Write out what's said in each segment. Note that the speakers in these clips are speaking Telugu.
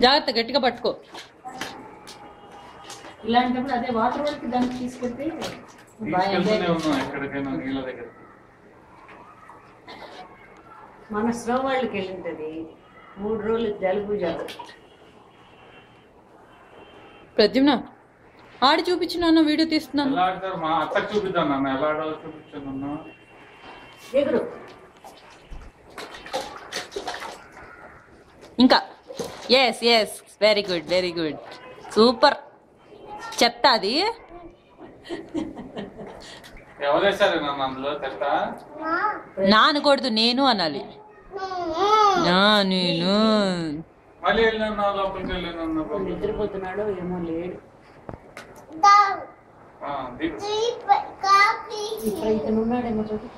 జాగ్రత్త గట్టిగా పట్టుకో. ఇలాంటప్పుడు అదే వాటర్ వరకు దానికి తీసుకెళ్తే మన స్లో వాళ్ళకి వెళ్ళింటది 3 రోజులు జలుబు జలుబు. ప్రద్యుమ్న ఆడి చూపించు నాన్న, వీడియో తీస్తున్నాను. ఎగురు ఇంకా yes yes very good very good super. చెత్త అది నానకూడదు, నేను అనాలి. నేను నిద్రపోతున్నాడు ఏమో లేడు. ఇప్పుడు ఇతను ఉన్నాడేమో చూడు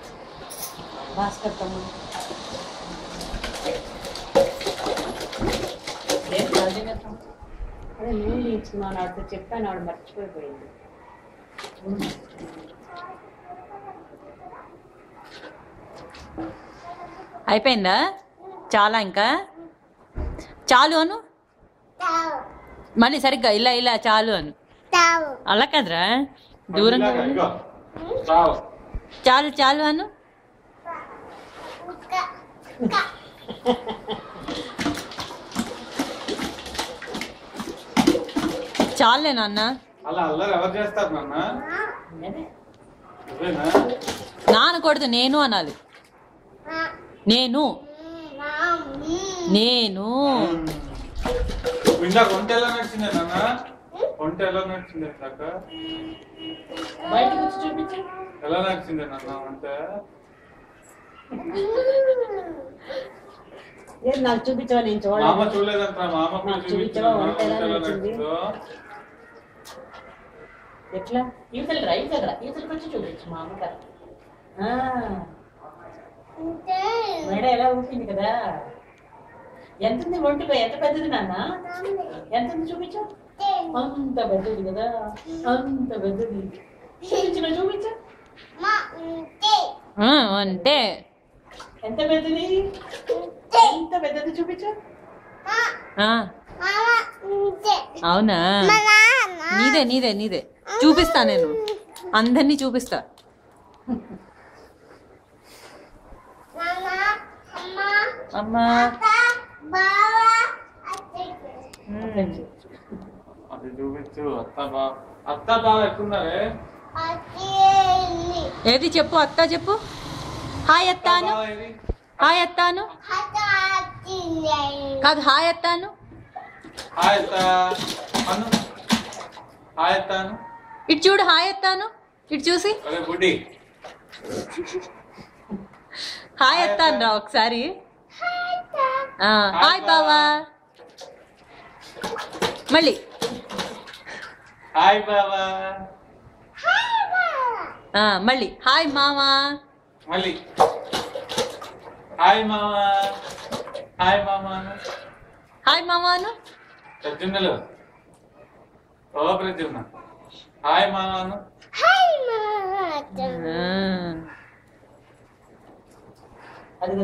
భాస్కర్ తమ్ముడు. అదే నేను నేర్చుకున్నాను ఆడితో చెప్పాను, ఆవిడ మర్చిపోయిపోయింది. అయిపోయిందా? చాలా ఇంకా చాలు అను, మళ్ళీ సరిగ్గా ఇలా ఇలా చాలు అను. అలా కదరా, దూరంగా చాలు చాలు అను. చాలే నాన్న. నానకూడదు, నేను అనాలి. నేను నేను వంట ఎలా నడిచింది నాన్న? వంట ఎలా నడిచింది? బయటకు వచ్చి చూపించు ఎలా నడిచింది నాన్న వంట? నాకు చూపించవా? నేను చూడాలి. మామ చూడలేదంట. మామ చూపించవా వంట ఎలా నడిచింది? ఎట్లా ఈతలు రా, ఈతలు ఈతలకు వచ్చి చూపించు మా అమ్మగారు. మేడ ఎలా ఊపింది కదా. ఎంత ఉంది ఒంటిగా? ఎంత పెద్దది నాన్న? ఎంత ఉంది చూపించు. అంత పెద్దది కదా, అంత పెద్దది. చూపించిన చూపించు అంటే ఎంత పెద్దది, ఎంత పెద్దది చూపించు. అవునా? నీదే నీదే నీదే చూపిస్తా, నేను అందరినీ చూపిస్తా. అమ్మా అది చూపించు. అత్త బాగా ఎక్కున్నారే. ఏది చెప్పు, అత్త చెప్పు. హాయ్ అత్తాను, హాయ్ అత్తాను కాదు, హాయ్ అత్తాను. హాయ్ అత్త అను. హాయ్ అత్తాను. ఇటు చూడు, హాయ్ అత్తాను. ఇటు చూసి బుడ్డి హాయ్ అత్తాను రా ఒకసారి. హాయ్ బావా. మళ్ళీ హాయ్ బావా. మళ్ళీ హాయ్ మామా. మళ్ళీ హాయ్ మామా. హాయ్ మామా. హాయ్ మామాను. ప్రద్యుమ్నలు ఓ ప్రద్యుమ్న హాయ్ మామాను. అది